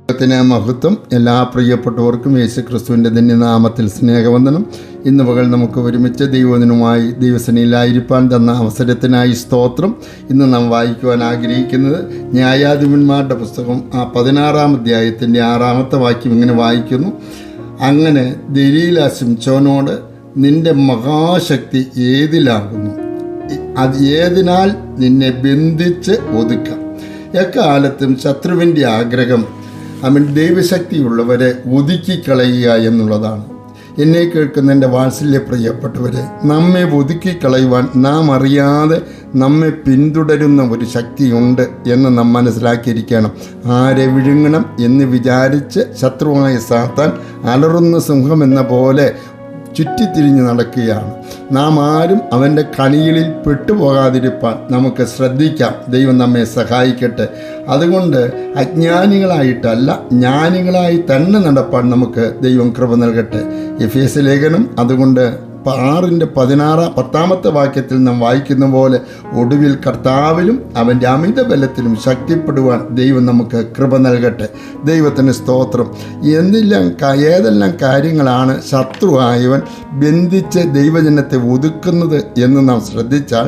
ദൈവത്തിന് മഹത്വം. എല്ലാ പ്രിയപ്പെട്ടവർക്കും യേശുക്രിസ്തുവിൻ്റെ ധന്യനാമത്തിൽ സ്നേഹവന്ദനം. ഇന്ന് പകൽ നമുക്ക് ഒരുമിച്ച് ദൈവത്തിനുമായി ദൈവസേനയിലായിരിക്കാൻ തന്ന അവസരത്തിനായി സ്തോത്രം. ഇന്ന് നാം വായിക്കുവാൻ ആഗ്രഹിക്കുന്നത് ന്യായാധിപന്മാരുടെ പുസ്തകം 16-ാം അധ്യായത്തിൻ്റെ 6-ാമത്തെ വാക്യം ഇങ്ങനെ വായിക്കുന്നു. അങ്ങനെ ദലീല ശിംശോനോട്, നിന്റെ മഹാശക്തി ഏതിലാകുന്നു? അത് ഏതിനാൽ നിന്നെ ബന്ധിച്ച് ഒതുക്കാം? എക്കാലത്തും ശത്രുവിൻ്റെ ആഗ്രഹം അവൻ ദൈവശക്തിയുള്ളവരെ ഒതുക്കിക്കളയുക എന്നുള്ളതാണ്. എന്നെ കേൾക്കുന്ന എൻ്റെ വാത്സല്യ പ്രിയപ്പെട്ടവരെ, നമ്മെ ഒതുക്കിക്കളയുവാൻ നാം അറിയാതെ നമ്മെ പിന്തുടരുന്ന ഒരു ശക്തിയുണ്ട് എന്ന് നാം മനസ്സിലാക്കിയിരിക്കണം. ആരെ വിഴുങ്ങണം എന്ന് വിചാരിച്ച് ശത്രുവായ സാത്താൻ അലറുന്ന സിംഹമെന്ന പോലെ ചുറ്റിത്തിരിഞ്ഞ് നടക്കുകയാണ്. നാം ആരും അവൻ്റെ കണികളിൽ പെട്ടുപോകാതിരിപ്പാൻ നമുക്ക് ശ്രദ്ധിക്കാം. ദൈവം നമ്മെ സഹായിക്കട്ടെ. അതുകൊണ്ട് അജ്ഞാനികളായിട്ടല്ല, ജ്ഞാനികളായി തന്നെ നടപ്പാൻ നമുക്ക് ദൈവം കൃപ നൽകട്ടെ. എഫേസ്യ ലേഖനം അതുകൊണ്ട് 6:10 വാക്യത്തിൽ നാം വായിക്കുന്ന പോലെ, ഒടുവിൽ കർത്താവിലും അവൻ്റെ അമിത ബലത്തിലും ശക്തിപ്പെടുവാൻ ദൈവം നമുക്ക് കൃപ നൽകട്ടെ. ദൈവത്തിന് സ്തോത്രം. ഏതെല്ലാം കാര്യങ്ങളാണ് ശത്രുവായവൻ ബന്ധിച്ച് ദൈവജനത്തെ ഒതുക്കുന്നത് എന്ന് നാം ശ്രദ്ധിച്ചാൽ,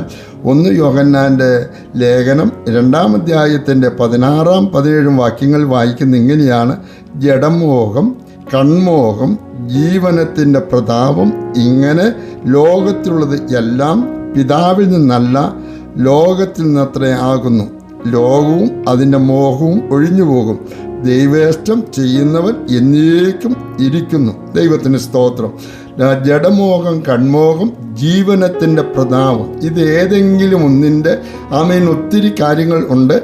1 യോഹന്നാൻ്റെ ലേഖനം 2-ാം അധ്യായത്തിൻ്റെ 16-17 വാക്യങ്ങൾ വായിക്കുന്ന ഇങ്ങനെയാണ്: ജഡമോഹം, കൺമോഹം, ജീവനത്തിൻ്റെ പ്രതാപം, ഇങ്ങനെ ലോകത്തിലുള്ളത് എല്ലാം പിതാവിൽ നിന്നല്ല, ലോകത്തിൽ നിന്നത്രേ ആകുന്നു. ലോകവും അതിൻ്റെ മോഹവും ഒഴിഞ്ഞു പോകും, ദൈവേഷ്ടം ചെയ്യുന്നവൻ എന്നേക്കും ഇരിക്കുന്നു. ദൈവത്തിന് സ്തോത്രം. ജഡമോഹം, കൺമോഹം, ജീവനത്തിൻ്റെ പ്രതാപം, ഇത് ഏതെങ്കിലും ഒന്നിൻ്റെ ഒത്തിരി കാര്യങ്ങൾ ഉണ്ട്.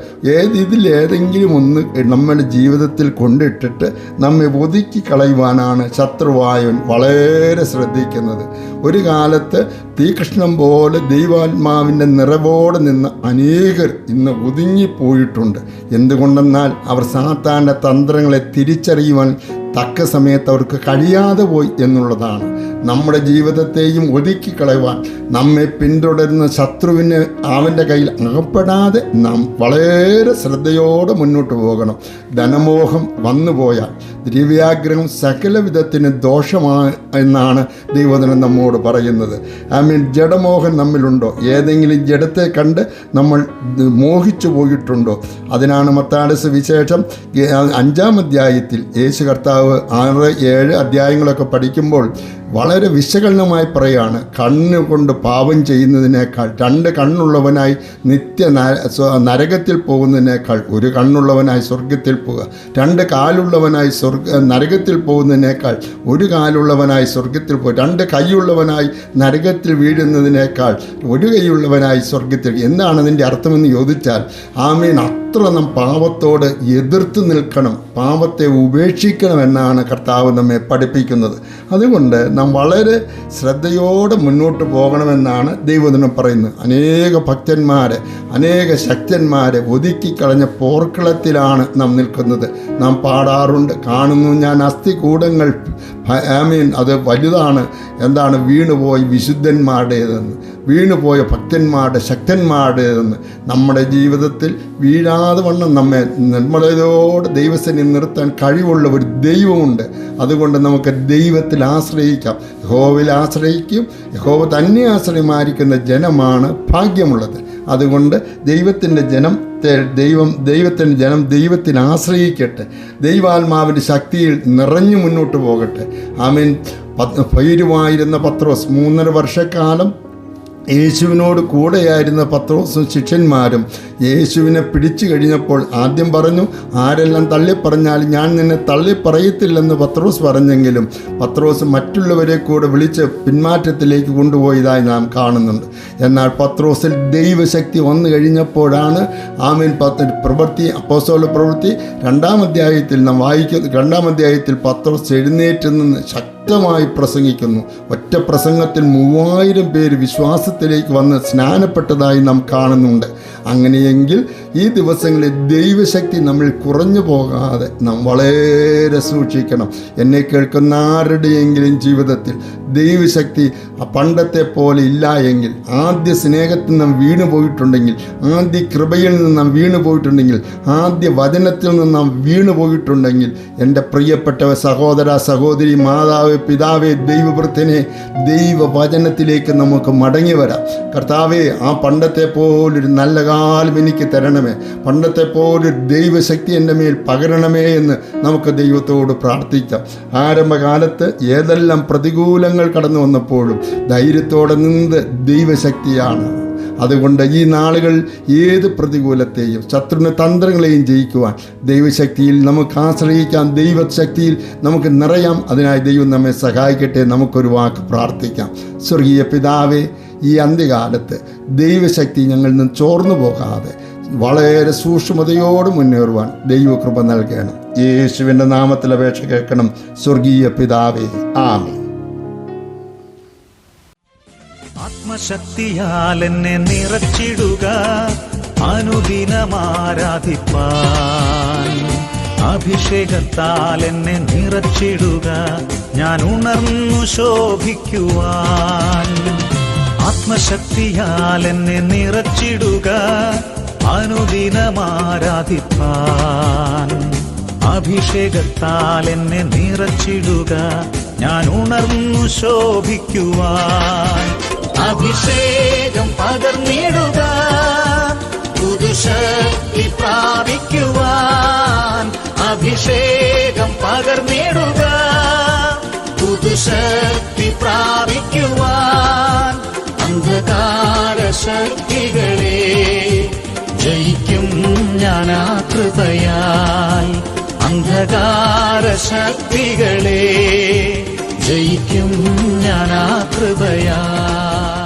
ഇതിലേതെങ്കിലും ഒന്ന് നമ്മുടെ ജീവിതത്തിൽ കൊണ്ടിട്ടിട്ട് നമ്മെ ഒതുക്കി കളയുവാനാണ് ശത്രുവായവൻ വളരെ ശ്രദ്ധിക്കുന്നത്. ഒരു കാലത്ത് തീകൃഷ്ണം പോലെ ദൈവാത്മാവിൻ്റെ നിറവോടെ നിന്ന് അനേകർ ഇന്ന് ഒതുങ്ങിപ്പോയിട്ടുണ്ട്. എന്തുകൊണ്ടെന്നാൽ അവർ സാത്താൻ്റെ തന്ത്രങ്ങളെ തിരിച്ചറിയുവാൻ തക്ക സമയത്ത് അവർക്ക് കഴിയാതെ പോയി എന്നുള്ളതാണ്. നമ്മുടെ ജീവിതത്തെയും ഒതുക്കിക്കളയുവാൻ നമ്മെ പിന്തുടരുന്ന ശത്രുവിന് അവൻ്റെ കയ്യിൽ അകപ്പെടാതെ നാം വളരെ ശ്രദ്ധയോടെ മുന്നോട്ട് പോകണം. ധനമോഹം വന്നുപോയാൽ ദ്രവ്യാഗ്രഹം സകല വിധത്തിന് ദോഷമാണ് എന്നാണ് ദൈവവചനം നമ്മോട് പറയുന്നത്. ജഡമോഹം നമ്മിലുണ്ടോ? ഏതെങ്കിലും ജഡത്തെ കണ്ട് നമ്മൾ മോഹിച്ചു പോയിട്ടുണ്ടോ? അതിനാണ് മത്തായിയുടെ സുവിശേഷം 5-ാം അധ്യായത്തിൽ യേശു കർത്താവ് 6-7 അധ്യായങ്ങളൊക്കെ പഠിക്കുമ്പോൾ വളരെ വിശകലനമായി പറയുകയാണ്, കണ്ണുകൊണ്ട് പാപം ചെയ്യുന്നതിനേക്കാൾ 2 കണ്ണുള്ളവനായി നരകത്തിൽ പോകുന്നതിനേക്കാൾ 1 കണ്ണുള്ളവനായി സ്വർഗത്തിൽ പോവുക, 2 കാലുള്ളവനായി നരകത്തിൽ പോകുന്നതിനേക്കാൾ 1 കാലുള്ളവനായി സ്വർഗത്തിൽ പോകുക, 2 കൈയുള്ളവനായി നരകത്തിൽ വീഴുന്നതിനേക്കാൾ 1 കൈയുള്ളവനായി സ്വർഗത്തിൽ. എന്താണ് അതിൻ്റെ അർത്ഥമെന്ന് ചോദിച്ചാൽ, അത്ര നാം പാപത്തോട് എതിർത്ത് നിൽക്കണം, പാപത്തെ ഉപേക്ഷിക്കണമെന്നാണ് കർത്താവ് നമ്മെ പഠിപ്പിക്കുന്നത്. അതുകൊണ്ട് നാം വളരെ ശ്രദ്ധയോടെ മുന്നോട്ട് പോകണമെന്നാണ് ദൈവവചനം പറയുന്നത്. അനേക ഭക്തന്മാരെ, അനേക ശക്തന്മാരെ ഒതുക്കിക്കളഞ്ഞ പോർക്കളത്തിലാണ് നാം നിൽക്കുന്നത്. നാം പാടാറുണ്ട്, കാണുന്നു ഞാൻ അസ്ഥികൂടങ്ങൾ, അത് വലുതാണ്. എന്താണ്? വീണുപോയ വിശുദ്ധന്മാരുടേതെന്ന്, വീണുപോയ ഭക്തന്മാരുടെ, ശക്തന്മാരുടേതെന്ന്. നമ്മുടെ ജീവിതത്തിൽ വീഴാതെ വണ്ണം നമ്മെ നിർമ്മലതയോടെ ദൈവസേനയിൽ നിർത്താൻ കഴിവുള്ള ഒരു ദൈവമുണ്ട്. അതുകൊണ്ട് നമുക്ക് ദൈവത്തിൽ ആശ്രയിക്കാം. യഹോവയിൽ ആശ്രയിക്കും. യഹോവ തന്നെ ആശ്രയമായിരിക്കുന്ന ജനമാണ് ഭാഗ്യമുള്ളത്. അതുകൊണ്ട് ദൈവത്തിൻ്റെ ജനം ദൈവത്തിൽ ആശ്രയിക്കട്ടെ. ദൈവാത്മാവിൻ്റെ ശക്തിയിൽ നിറഞ്ഞു മുന്നോട്ട് പോകട്ടെ. ഭൈരുവായിരുന്ന പത്രോസ് 3.5 വർഷക്കാലം യേശുവിനോട് കൂടെയായിരുന്ന പത്രോസും ശിഷ്യന്മാരും യേശുവിനെ പിടിച്ചു കഴിഞ്ഞപ്പോൾ ആദ്യം പറഞ്ഞു, ആരെല്ലാം തള്ളിപ്പറഞ്ഞാലും ഞാൻ നിന്നെ തള്ളിപ്പറയത്തില്ലെന്ന് പത്രോസ് പറഞ്ഞെങ്കിലും പത്രോസ് മറ്റുള്ളവരെ കൂടെ വിളിച്ച് പിന്മാറ്റത്തിലേക്ക് കൊണ്ടുപോയതായി നാം കാണുന്നുണ്ട്. എന്നാൽ പത്രോസിൽ ദൈവശക്തി വന്നു കഴിഞ്ഞപ്പോഴാണ് അപ്പോസ്തല പ്രവൃത്തി 2-ാം അധ്യായത്തിൽ നാം വായിക്കുന്നു. 2-ാം അധ്യായത്തിൽ പത്രോസ് എഴുന്നേറ്റ് നിന്ന് ശക്തമായി പ്രസംഗിക്കുന്നു. ഒറ്റ പ്രസംഗത്തിൽ 3000 പേര് വിശ്വാസത്തിലേക്ക് വന്ന് സ്നാനപ്പെട്ടതായി നാം കാണുന്നുണ്ട്. അങ്ങനെയെങ്കിൽ ഈ ദിവസങ്ങളിൽ ദൈവശക്തി നമ്മൾ കുറഞ്ഞു പോകാതെ നാം വളരെ സൂക്ഷിക്കണം. എന്നെ കേൾക്കുന്ന ആരുടെയെങ്കിലും ജീവിതത്തിൽ ദൈവശക്തി പണ്ടത്തെ പോലെ ഇല്ല എങ്കിൽ, ആദ്യ സ്നേഹത്തിൽ നാം വീണു പോയിട്ടുണ്ടെങ്കിൽ, ആദ്യ കൃപയിൽ നിന്ന് നാം വീണു പോയിട്ടുണ്ടെങ്കിൽ, ആദ്യ വചനത്തിൽ നിന്ന് നാം വീണു പോയിട്ടുണ്ടെങ്കിൽ, എൻ്റെ പ്രിയപ്പെട്ട സഹോദര സഹോദരി, മാതാവ്, പിതാവേ, ദൈവവൃത്തനെ, ദൈവവചനത്തിലേക്ക് നമുക്ക് മടങ്ങി വരാം. കർത്താവേ, ആ പണ്ടത്തെ പോലൊരു നല്ല കാലം എനിക്ക് തരണമേ, പണ്ടത്തെ പോലൊരു ദൈവശക്തി എൻ്റെ മേൽ പകരണമേ എന്ന് നമുക്ക് ദൈവത്തോട് പ്രാർത്ഥിക്കാം. ആരംഭകാലത്ത് ഏതെല്ലാം പ്രതികൂലങ്ങൾ കടന്നു വന്നപ്പോഴും ധൈര്യത്തോടെ നിന്ന് ദൈവശക്തിയാണ്. അതുകൊണ്ട് ഈ നാളുകൾ ഏത് പ്രതികൂലത്തെയും ശത്രുവിൻ്റെ തന്ത്രങ്ങളെയും ജയിക്കുവാൻ ദൈവശക്തിയിൽ നമുക്ക് ആശ്രയിക്കാം, ദൈവശക്തിയിൽ നമുക്ക് നിറയാം. അതിനായി ദൈവം നമ്മെ സഹായിക്കട്ടെ. നമുക്കൊരു വാക്ക് പ്രാർത്ഥിക്കാം. സ്വർഗീയ പിതാവേ, ഈ അന്ത്യകാലത്ത് ദൈവശക്തി ഞങ്ങളിൽ നിന്ന് ചോർന്നു പോകാതെ വളരെ സൂക്ഷ്മതയോട് മുന്നേറുവാൻ ദൈവകൃപ നൽകണം. യേശുവിൻ്റെ നാമത്തിൽ അപേക്ഷ കേൾക്കണം സ്വർഗീയ പിതാവേ, ആമേൻ. ആത്മശക്തിയാൽ എന്നെ നിറച്ചിടുക, അനുദിനമാരാധിപ്പാൻ. അഭിഷേകത്താൽ എന്നെ നിറച്ചിടുക, ഞാൻ ഉണർന്നു ശോഭിക്കുവാൻ. ആത്മശക്തിയാൽ എന്നെ നിറച്ചിടുക, അനുദിനമാരാധിപ്പാൻ. അഭിഷേകത്താൽ എന്നെ നിറച്ചിടുക, ഞാൻ ഉണർന്നു ശോഭിക്കുവാൻ. അഭിഷേകം പകർന്നിടുക, പുതുശക്തി പ്രാപിക്കുവാൻ. അഭിഷേകം പകർന്നിടുക, പുതുശക്തി പ്രാപിക്കുവാൻ. അന്ധകാര ശക്തികളെ ജയിക്കും ഞാൻ ആ കൃപയാൽ. അന്ധകാര ശക്തികളെ ജയിക്കും ഞാൻ ആ കൃപയാൽ.